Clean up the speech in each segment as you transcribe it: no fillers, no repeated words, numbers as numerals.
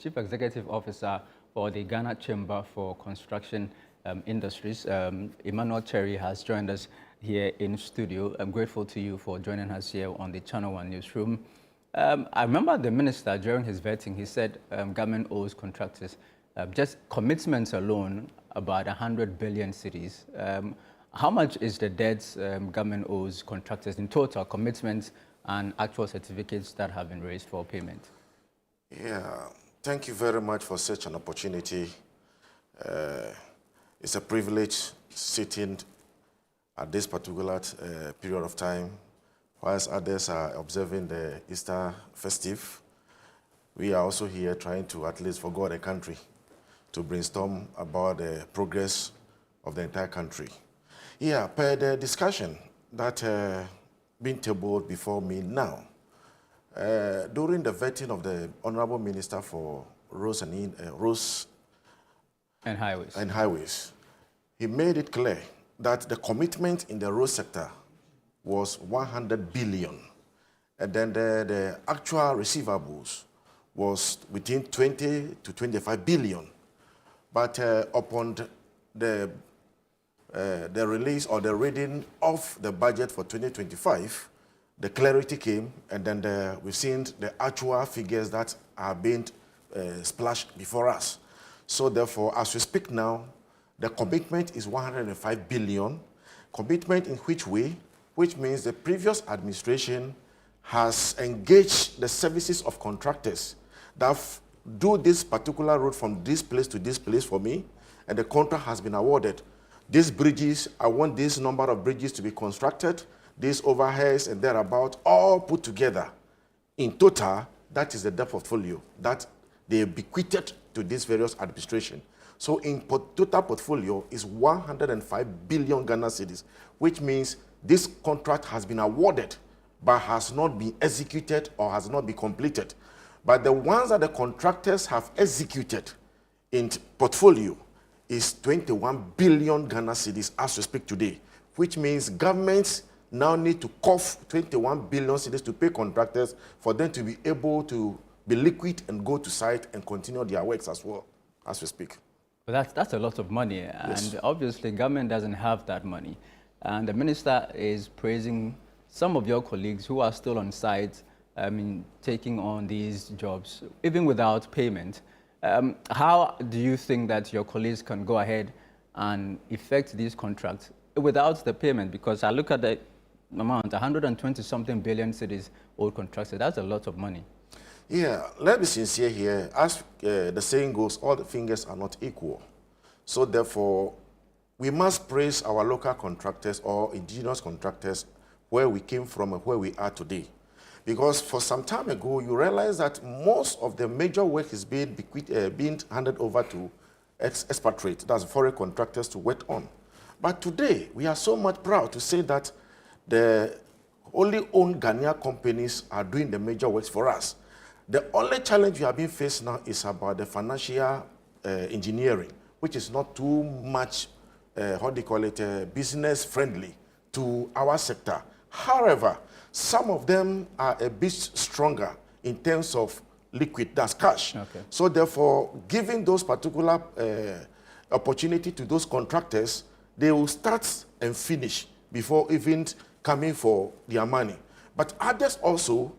Chief Executive Officer for the Ghana Chamber for Construction Industries. Emmanuel Cherry has joined us here in studio. I'm grateful to you for joining us here on the Channel One newsroom. I remember the minister during his vetting, he said government owes contractors just commitments alone about 100 billion cedis. How much is the debts government owes contractors in total, commitments and actual certificates that have been raised for payment? Yeah, thank you very much for such an opportunity. It's a privilege sitting at this particular period of time. Whilst others are observing the Easter festive, we are also here trying to at least forgo the country to brainstorm about the progress of the entire country. Yeah, per the discussion that been tabled before me now, during the vetting of the Honorable Minister for Roads and Highways, he made it clear that the commitment in the road sector was 100 billion, and then the actual receivables was within 20 to 25 billion. But upon the release or the reading of the budget for 2025, the clarity came, and then we've seen the actual figures that are being splashed before us. So therefore, as we speak now, the commitment is 105 billion. Commitment in which way? Which means the previous administration has engaged the services of contractors that do this particular road from this place to this place for me, and the contract has been awarded. These bridges, I want this number of bridges to be constructed, these overheads and thereabout, all put together. In total, that is the debt portfolio that they bequeathed to this various administration. So in total portfolio is 105 billion Ghana cedis, which means this contract has been awarded but has not been executed or has not been completed. But the ones that the contractors have executed in portfolio is 21 billion Ghana cedis as we speak today, which means governments now need to cough 21 billion cedis to pay contractors for them to be able to be liquid and go to site and continue their works as well as we speak. But that's a lot of money, Yes. and obviously government doesn't have that money. And the minister is praising some of your colleagues who are still on site, taking on these jobs, even without payment. How do you think that your colleagues can go ahead and effect these contracts without the payment? Because I look at the amount, 120-something billion cedis old contracts, that's a lot of money. Yeah, let's be sincere here. As the saying goes, all the fingers are not equal. So therefore, we must praise our local contractors or indigenous contractors where we came from and where we are today. Because for some time ago, you realize that most of the major work is being handed over to expatriates, that's foreign contractors, to work on. But today, we are so much proud to say that the only owned Ghanaian companies are doing the major works for us. The only challenge we are being faced now is about the financial engineering, which is not too much, business friendly to our sector. However, some of them are a bit stronger in terms of liquid, that's cash. Okay. So therefore, giving those particular opportunity to those contractors, they will start and finish before even coming for their money. But others also,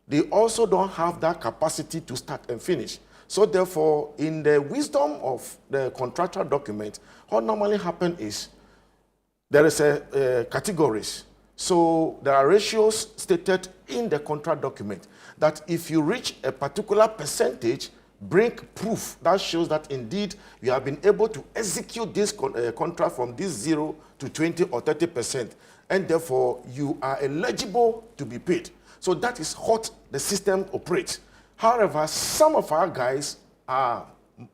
they also don't have that capacity to start and finish. So therefore, in the wisdom of the contractual document, what normally happens is there is a categories. So there are ratios stated in the contract document that if you reach a particular percentage, bring proof that shows that indeed you have been able to execute this contract from this 0 to 20 or 30%, and therefore you are eligible to be paid. So that is what the system operates. However, some of our guys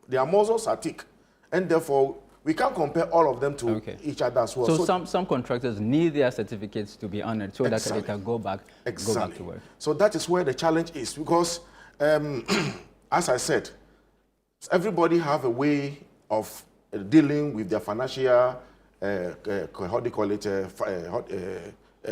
their muscles are thick, and therefore we can't compare all of them to each other as well. So some contractors need their certificates to be honored so that they can go back to work. So that is where the challenge is, because as I said, everybody have a way of dealing with their financial,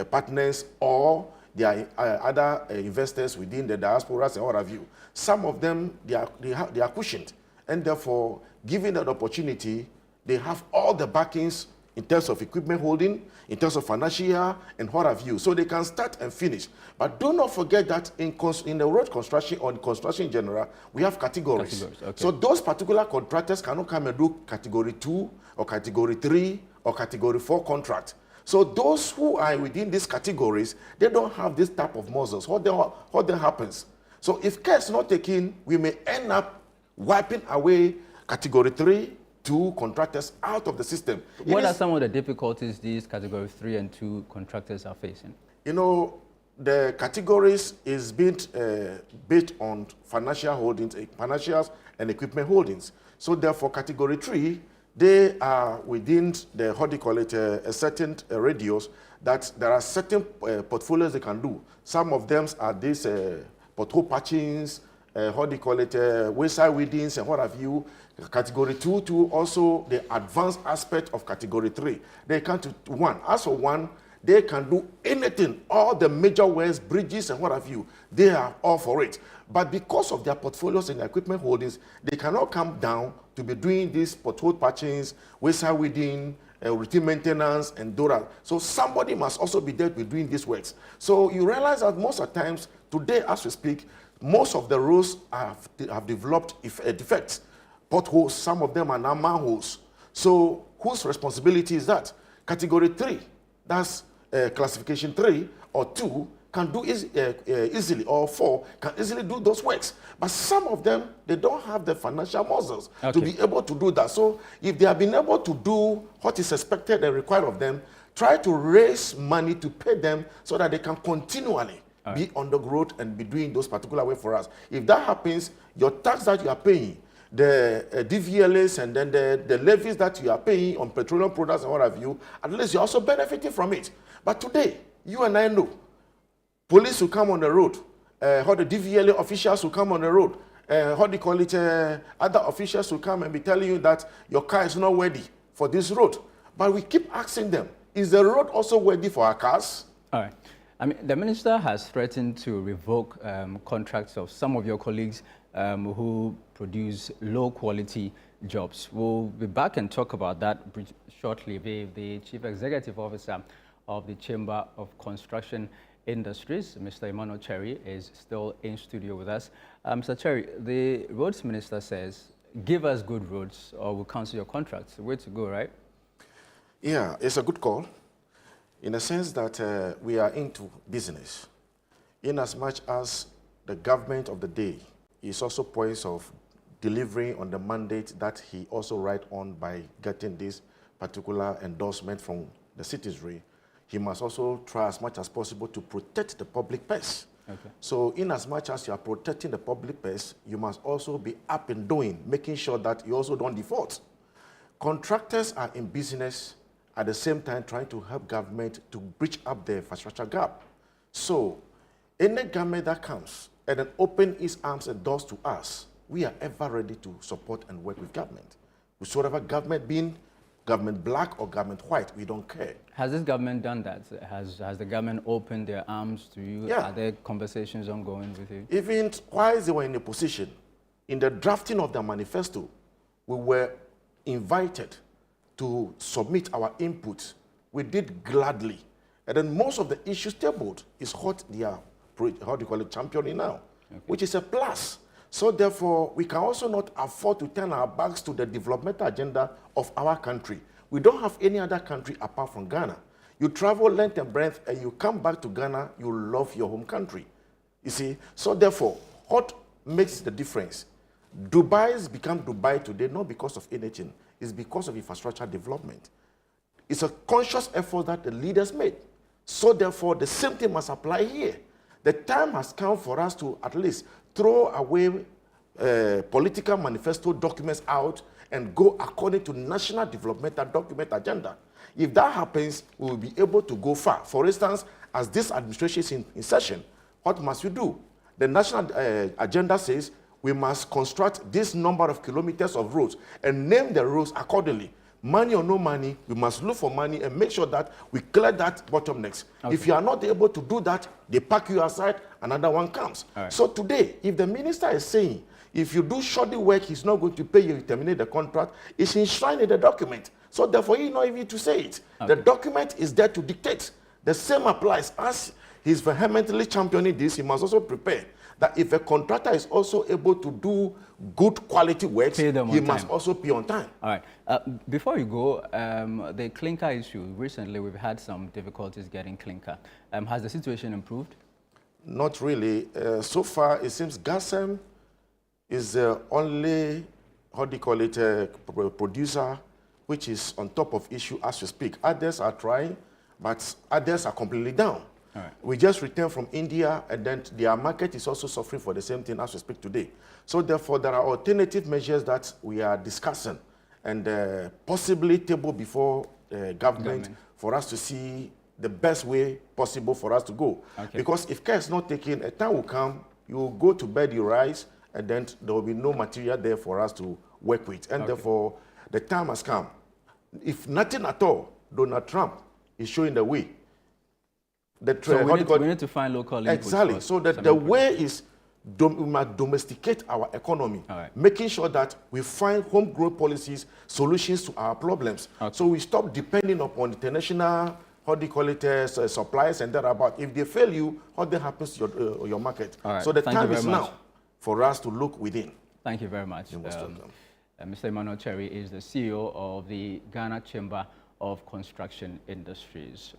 partners, or there are other investors within the diasporas and what have you. Some of them, they are cushioned, and therefore, given that opportunity, they have all the backings in terms of equipment holding, in terms of financial and what have you. So they can start and finish. But do not forget that in the road construction or in construction in general, we have categories. Okay. So those particular contractors cannot come and do category 2 or category 3 or category 4 contract. So those who are within these categories, they don't have this type of muscles. What then happens? So if care is not taken, we may end up wiping away category 3, 2 contractors out of the system. What are some of the difficulties these category 3 and 2 contractors are facing? You know, the categories is based on financial holdings, financials and equipment holdings. So therefore, category 3, they are within the, how do you call it, a certain radius that there are certain portfolios they can do. Some of them are these pothole patchings, how do you call it, wayside weedings and what have you. Category 2 to also the advanced aspect of category 3. They come to 1. As for 1, they can do anything, all the major ways, bridges and what have you. They are all for it. But because of their portfolios and their equipment holdings, they cannot come down to be doing these pothole patchings, wayside weeding, routine maintenance, and DORA. So somebody must also be there to be doing these works. So you realize that most of the times, today as we speak, most of the roads have developed defects. Potholes, some of them are now manholes. So whose responsibility is that? Category 3, that's classification 3 or 2, can do easily, or 4, can easily do those works. But some of them, they don't have the financial muscles to be able to do that. So if they have been able to do what is expected and required of them, try to raise money to pay them so that they can continually be on the road and be doing those particular way for us. If that happens, your tax that you are paying, the DVLAs and then the levies that you are paying on petroleum products and what have you, at least you're also benefiting from it. But today, you and I know, police will come on the road, how the DVLA officials will come on the road, how do you call it, other officials will come and be telling you that your car is not ready for this road. But we keep asking them, is the road also ready for our cars? All right. I mean, the minister has threatened to revoke contracts of some of your colleagues who produce low-quality jobs. We'll be back and talk about that shortly with the Chief Executive Officer of the Chamber of Construction Industries, Mr. Emmanuel Cherry, is still in studio with us. Mr. Cherry, the Roads Minister says, give us good roads or we'll cancel your contracts. Way to go, right? Yeah, it's a good call, in the sense that we are into business. In as much as the government of the day is also poised of delivering on the mandate that he also write on by getting this particular endorsement from the citizenry, he must also try as much as possible to protect the public purse. Okay. So in as much as you are protecting the public purse, you must also be up and doing, making sure that you also don't default. Contractors are in business at the same time trying to help government to bridge up the infrastructure gap. So any government that comes and then open its arms and doors to us, we are ever ready to support and work with government. Whichever government being, government black or government white, we don't care. Has this government done that? Has the government opened their arms to you? Yeah. Are there conversations ongoing with you? Even while they were in a position, in the drafting of the manifesto, we were invited to submit our input. We did gladly. And then most of the issues tabled is what they are, how do you call it, championing now, which is a plus. So therefore, we can also not afford to turn our backs to the developmental agenda of our country. We don't have any other country apart from Ghana. You travel length and breadth and you come back to Ghana, you love your home country. You see? So therefore, what makes the difference? Dubai's become Dubai today not because of anything. It's because of infrastructure development. It's a conscious effort that the leaders made. So therefore, the same thing must apply here. The time has come for us to at least throw away political manifesto documents out and go according to national developmental document agenda. If that happens, we will be able to go far. For instance, as this administration is in session, what must we do? The national agenda says we must construct this number of kilometers of roads and name the roads accordingly. money or no money, we must look for money and make sure that we clear that bottlenecks. Okay. If you are not able to do that, they pack you aside, another one comes. Right. So today, if the minister is saying, if you do shoddy work, he's not going to pay you, terminate the contract, it's enshrined in the document. So therefore, he's not even to say it. Okay. The document is there to dictate. The same applies. As he's vehemently championing this, he must also prepare that if a contractor is also able to do good quality work, he must also pay on time. All right. Before you go, the clinker issue, recently we've had some difficulties getting clinker. Has the situation improved? Not really. So far, it seems GHS105bn is the only, how do you call it, producer which is on top of issue as we speak. Others are trying, but others are completely down. All right. We just returned from India, and then their market is also suffering for the same thing as we speak today. So therefore, there are alternative measures that we are discussing and possibly table before government for us to see the best way possible for us to go. Okay. Because if care is not taken, a time will come, you will go to bed, you rise, and then there will be no material there for us to work with. And therefore, the time has come. If nothing at all, Donald Trump is showing the way. So we need to find local inputs. Exactly. So that the way is we must domesticate our economy, making sure that we find homegrown policies, solutions to our problems. Okay. So we stop depending upon international, how do you call it, suppliers and that about. If they fail you, what then happens to your market? So the time is now for us to look within. Thank you very much. Mr. Emmanuel Cherry is the CEO of the Ghana Chamber of Construction Industries.